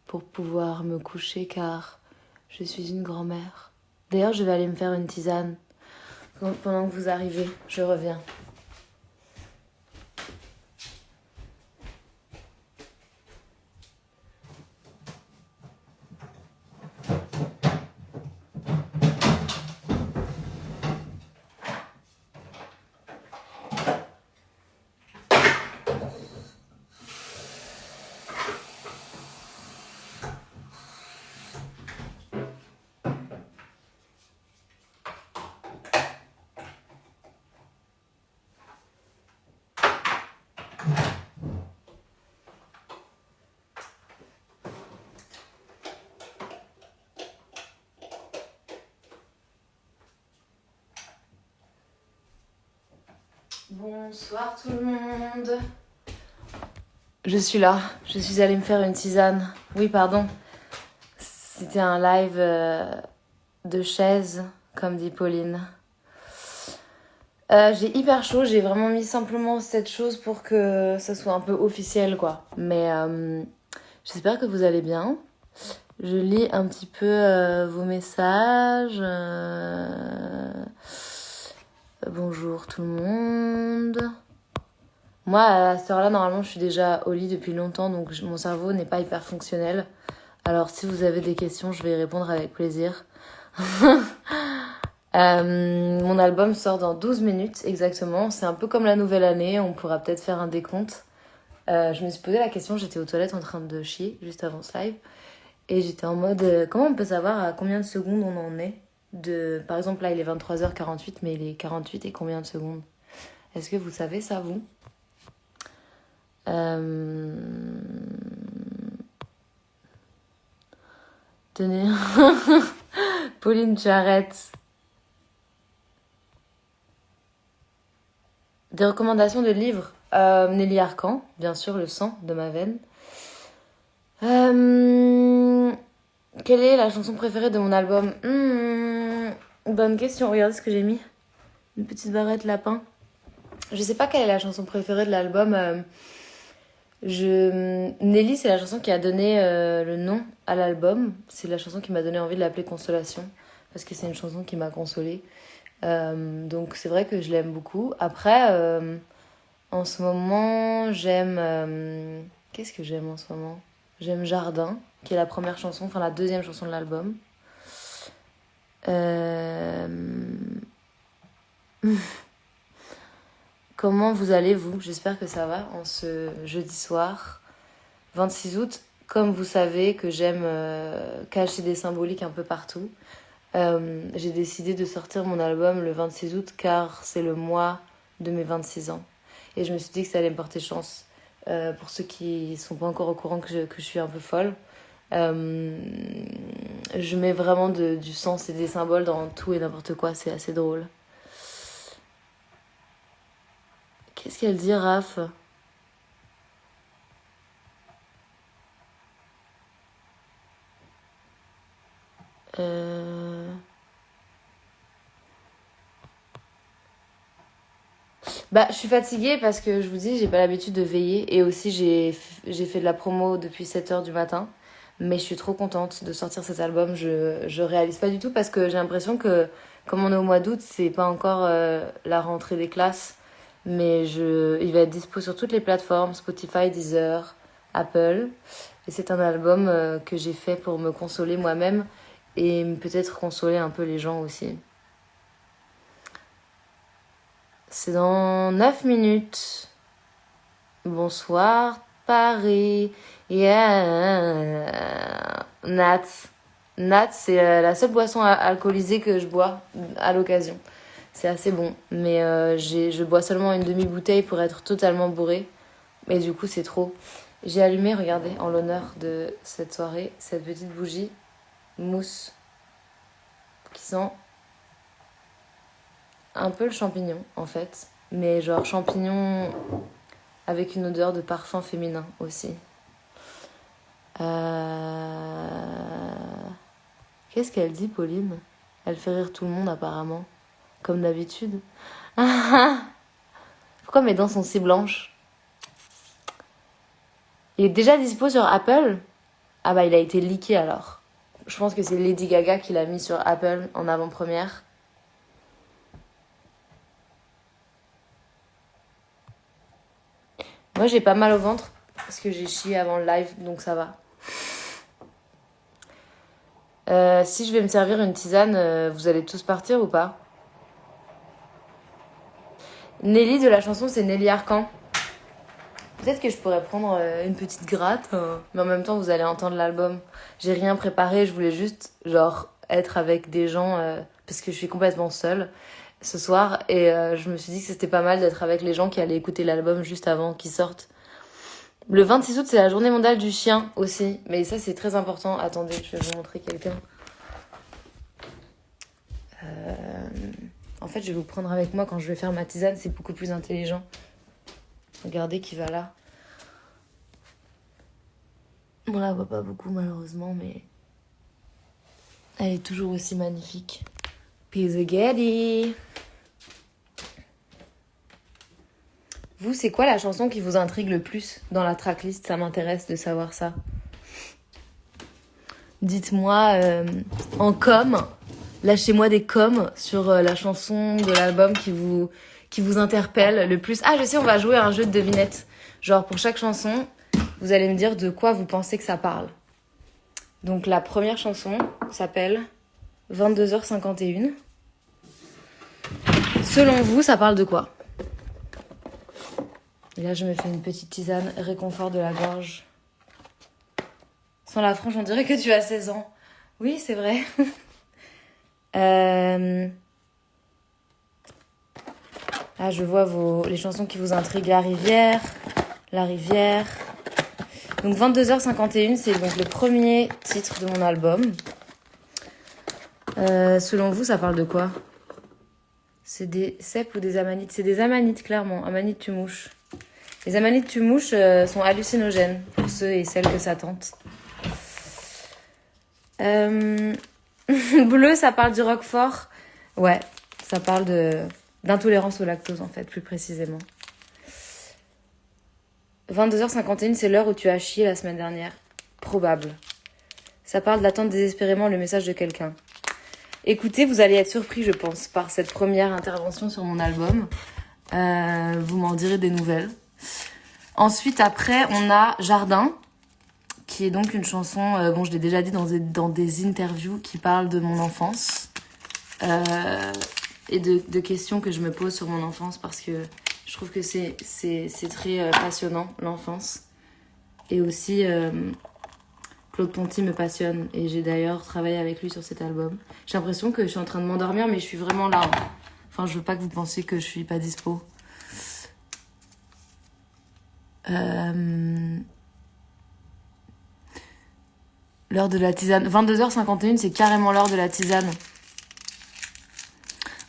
pour pouvoir me coucher car je suis une grand-mère. D'ailleurs, je vais aller me faire une tisane. Pendant que vous arrivez, je reviens. Bonsoir tout le monde. Je suis là, je suis allée me faire une tisane. Oui, pardon. C'était un live de chaise, comme dit Pauline. J'ai hyper chaud, j'ai vraiment mis simplement cette chose pour que ça soit un peu officiel, quoi. Mais j'espère que vous allez bien. Je lis un petit peu vos messages. Bonjour tout le monde. Moi, à cette heure-là, normalement, je suis déjà au lit depuis longtemps, donc mon cerveau n'est pas hyper fonctionnel. Alors, si vous avez des questions, je vais y répondre avec plaisir. Mon album sort dans 12 minutes, exactement. C'est un peu comme la nouvelle année, on pourra peut-être faire un décompte. Je me suis posé la question, j'étais aux toilettes en train de chier, juste avant ce live. Et j'étais en mode, comment on peut savoir à combien de secondes on en est Par exemple, là, il est 23h48, mais il est 48 et combien de secondes? Est-ce que vous savez ça, vous? Tenez. Pauline, tu arrêtes. Des recommandations de livres. Nelly Arcan, bien sûr, Le sang de ma veine. Quelle est la chanson préférée de mon album? Bonne question, regardez ce que j'ai mis. Une petite barrette lapin. Je sais pas quelle est la chanson préférée de l'album. Nelly, c'est la chanson qui a donné le nom à l'album. C'est la chanson qui m'a donné envie de l'appeler Consolation. Parce que c'est une chanson qui m'a consolée. Donc c'est vrai que je l'aime beaucoup. Après, en ce moment, j'aime... Qu'est-ce que j'aime en ce moment? J'aime Jardin, qui est la première chanson, enfin la deuxième chanson de l'album. Comment vous allez, vous? J'espère que ça va en ce jeudi soir, 26 août. Comme vous savez que j'aime cacher des symboliques un peu partout, j'ai décidé de sortir mon album le 26 août car c'est le mois de mes 26 ans. Et je me suis dit que ça allait me porter chance. Pour ceux qui sont pas encore au courant que je suis un peu folle, je mets vraiment du sens et des symboles dans tout et n'importe quoi, c'est assez drôle. Qu'est-ce qu'elle dit, Raph? Bah, je suis fatiguée parce que je vous dis, j'ai pas l'habitude de veiller. Et aussi, j'ai fait de la promo depuis 7h du matin. Mais je suis trop contente de sortir cet album. Je réalise pas du tout parce que j'ai l'impression que, comme on est au mois d'août, c'est pas encore la rentrée des classes. Mais il va être dispo sur toutes les plateformes, Spotify, Deezer, Apple. Et c'est un album que j'ai fait pour me consoler moi-même et peut-être consoler un peu les gens aussi. C'est dans 9 minutes. Bonsoir, Paris. Yeah. Nat. Nat, c'est la seule boisson alcoolisée que je bois à l'occasion. C'est assez bon. Mais je bois seulement une demi-bouteille pour être totalement bourrée. Et du coup, c'est trop. J'ai allumé, regardez, en l'honneur de cette soirée, cette petite bougie mousse qui sent un peu le champignon, en fait. Mais genre champignon avec une odeur de parfum féminin aussi. Qu'est-ce qu'elle dit, Pauline? Elle fait rire tout le monde, apparemment. Comme d'habitude. Pourquoi mes dents sont si blanches? Il est déjà dispo sur Apple? Ah bah il a été leaké alors. Je pense que c'est Lady Gaga qui l'a mis sur Apple en avant-première. Moi j'ai pas mal au ventre parce que j'ai chié avant le live, donc ça va. Si je vais me servir une tisane, vous allez tous partir ou pas? Nelly de la chanson, c'est Nelly Arcan. Peut-être que je pourrais prendre une petite gratte, mais en même temps, vous allez entendre l'album. J'ai rien préparé, je voulais juste, genre, être avec des gens, parce que je suis complètement seule ce soir, et je me suis dit que c'était pas mal d'être avec les gens qui allaient écouter l'album juste avant qu'il sorte. Le 26 août, c'est la journée mondiale du chien aussi, mais ça, c'est très important. Attendez, je vais vous montrer quelqu'un. En fait, je vais vous prendre avec moi quand je vais faire ma tisane, c'est beaucoup plus intelligent. Regardez qui va là. On la voit pas beaucoup malheureusement, mais elle est toujours aussi magnifique. Pizzaghetti. Vous, c'est quoi la chanson qui vous intrigue le plus dans la tracklist? Ça m'intéresse de savoir ça. Dites-moi en com, lâchez-moi des coms sur la chanson de l'album qui vous interpelle le plus. Ah, je sais, on va jouer à un jeu de devinettes. Genre, pour chaque chanson, vous allez me dire de quoi vous pensez que ça parle. Donc, la première chanson s'appelle 22h51. Selon vous, ça parle de quoi? Et là, je me fais une petite tisane réconfort de la gorge. Sans la frange, on dirait que tu as 16 ans. Oui, c'est vrai. Ah, je vois les chansons qui vous intriguent. La rivière. Donc 22h51, c'est donc le premier titre de mon album. Selon vous, ça parle de quoi? C'est des cèpes ou des amanites? C'est des amanites, clairement. Amanites tumouches. Les amanites tumouches sont hallucinogènes pour ceux et celles que ça tente. Bleu, ça parle du roquefort. Ouais, ça parle d'intolérance au lactose, en fait, plus précisément. 22h51, c'est l'heure où tu as chié la semaine dernière. Probable. Ça parle d'attendre désespérément le message de quelqu'un. Écoutez, vous allez être surpris, je pense, par cette première intervention sur mon album. Vous m'en direz des nouvelles. Ensuite, après, on a Jardin, qui est donc une chanson, bon, je l'ai déjà dit dans des interviews, qui parle de mon enfance et de questions que je me pose sur mon enfance parce que je trouve que c'est très passionnant, l'enfance. Et aussi, Claude Ponty me passionne et j'ai d'ailleurs travaillé avec lui sur cet album. J'ai l'impression que je suis en train de m'endormir, mais je suis vraiment là. Enfin, je veux pas que vous pensiez que je suis pas dispo. L'heure de la tisane. 22h51, c'est carrément l'heure de la tisane.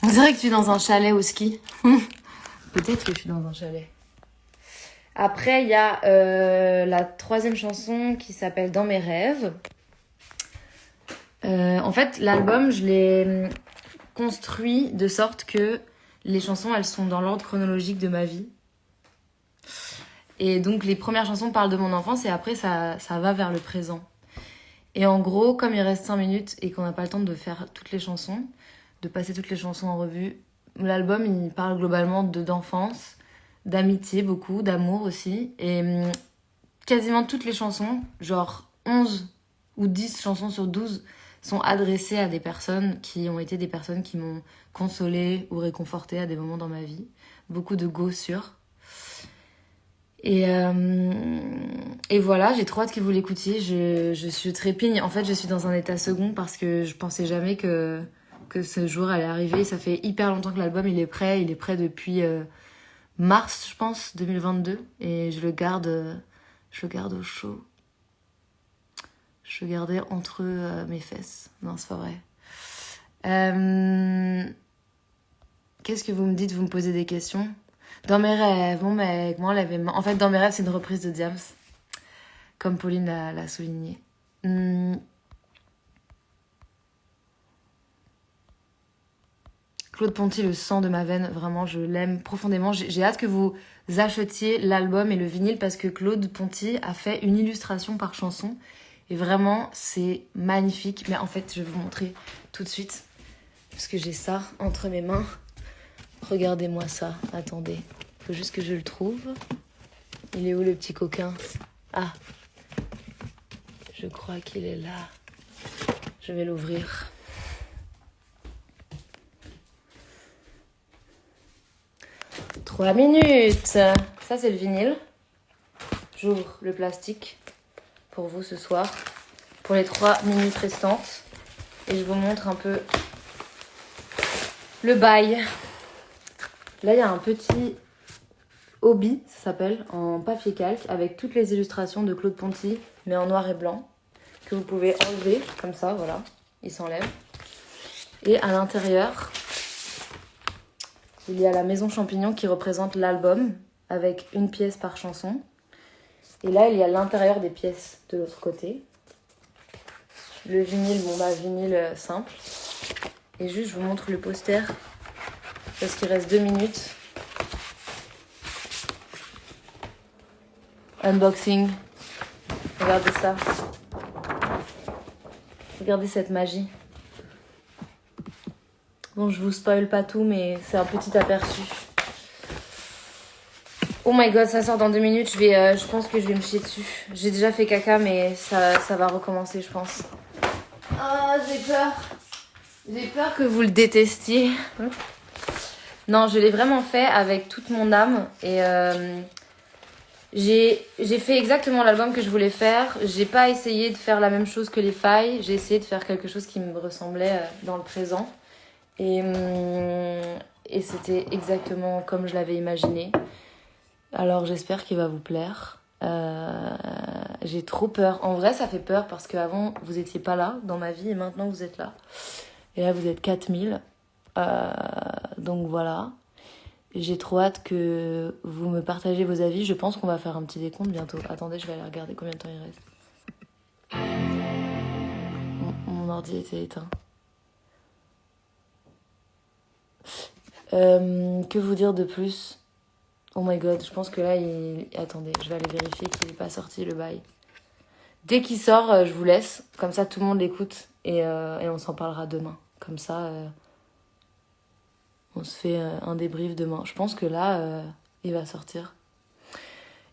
On dirait que tu es dans un chalet au ski. Peut-être que je suis dans un chalet. Après, il y a la troisième chanson qui s'appelle Dans mes rêves. En fait, l'album, je l'ai construit de sorte que les chansons, elles sont dans l'ordre chronologique de ma vie. Et donc, les premières chansons parlent de mon enfance et après, ça va vers le présent. Et en gros, comme il reste 5 minutes et qu'on n'a pas le temps de faire toutes les chansons, de passer toutes les chansons en revue, l'album, il parle globalement d'enfance, d'amitié beaucoup, d'amour aussi. Et quasiment toutes les chansons, genre 11 ou 10 chansons sur 12, sont adressées à des personnes qui ont été des personnes qui m'ont consolée ou réconfortée à des moments dans ma vie. Beaucoup de go sur. Et voilà, j'ai trop hâte que vous l'écoutiez. Je trépigne. En fait, je suis dans un état second parce que je pensais jamais que ce jour allait arriver. Ça fait hyper longtemps que l'album il est prêt. Il est prêt depuis mars, je pense, 2022. Et je le garde au chaud. Je le gardais entre mes fesses. Non, c'est pas vrai. Qu'est-ce que vous me dites? Vous me posez des questions? Dans mes rêves, bon mec, moi, en fait, Dans mes rêves, c'est une reprise de Diams. Comme Pauline l'a souligné. Claude Ponty, le sang de ma veine, vraiment, je l'aime profondément. J'ai hâte que vous achetiez l'album et le vinyle parce que Claude Ponty a fait une illustration par chanson. Et vraiment, c'est magnifique. Mais en fait, je vais vous montrer tout de suite. Parce que j'ai ça entre mes mains. Regardez-moi ça. Attendez. Faut juste que je le trouve. Il est où le petit coquin? Ah. Je crois qu'il est là. Je vais l'ouvrir. « 3 minutes. Ça, c'est le vinyle. J'ouvre le plastique pour vous ce soir. Pour les 3 minutes restantes. Et je vous montre un peu le bail. Là, il y a un petit hobby, ça s'appelle, en papier calque, avec toutes les illustrations de Claude Ponty, mais en noir et blanc, que vous pouvez enlever, comme ça, voilà. Il s'enlève. Et à l'intérieur, il y a la Maison Champignon qui représente l'album, avec une pièce par chanson. Et là, il y a l'intérieur des pièces de l'autre côté. Le vinyle, vinyle simple. Et juste, je vous montre le poster, parce qu'il reste 2 minutes. Unboxing. Regardez ça. Regardez cette magie. Bon, je vous spoil pas tout, mais c'est un petit aperçu. Oh my god, ça sort dans 2 minutes. Je pense que je vais me chier dessus. J'ai déjà fait caca, mais ça va recommencer, je pense. Ah, j'ai peur. J'ai peur que vous le détestiez. Non, je l'ai vraiment fait avec toute mon âme. Et j'ai fait exactement l'album que je voulais faire. J'ai pas essayé de faire la même chose que les failles. J'ai essayé de faire quelque chose qui me ressemblait dans le présent. Et c'était exactement comme je l'avais imaginé. Alors j'espère qu'il va vous plaire. J'ai trop peur. En vrai, ça fait peur parce qu'avant, vous étiez pas là dans ma vie et maintenant vous êtes là. Et là, vous êtes 4000. Donc voilà. J'ai trop hâte que vous me partagez vos avis. Je pense qu'on va faire un petit décompte bientôt. Attendez, je vais aller regarder combien de temps il reste. Mon ordi était éteint. Que vous dire de plus? Oh my god, je pense que là, attendez, je vais aller vérifier qu'il n'est pas sorti le bail. Dès qu'il sort, je vous laisse. Comme ça, tout le monde l'écoute. Et on s'en parlera demain. Comme ça, on se fait un débrief demain. Je pense que là, il va sortir.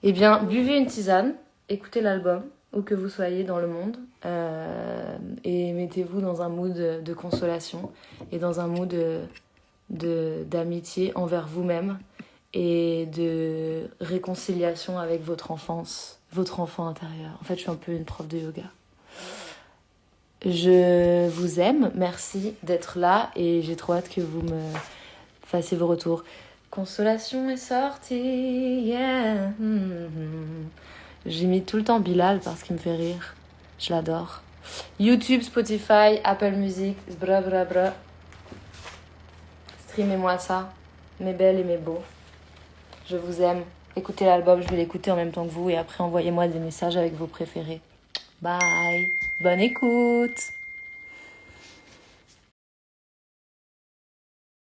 Eh bien, buvez une tisane. Écoutez l'album, où que vous soyez dans le monde. Et mettez-vous dans un mood de consolation. Et dans un mood d'amitié envers vous-même. Et de réconciliation avec votre enfance, votre enfant intérieur. En fait, je suis un peu une prof de yoga. Je vous aime, merci d'être là et j'ai trop hâte que vous me fassiez vos retours. Consolation est sortie, yeah. J'ai mis tout le temps Bilal parce qu'il me fait rire. Je l'adore. YouTube, Spotify, Apple Music, bra bra bra. Streamez-moi ça, mes belles et mes beaux. Je vous aime. Écoutez l'album, je vais l'écouter en même temps que vous et après envoyez-moi des messages avec vos préférés. Bye. Bonne écoute.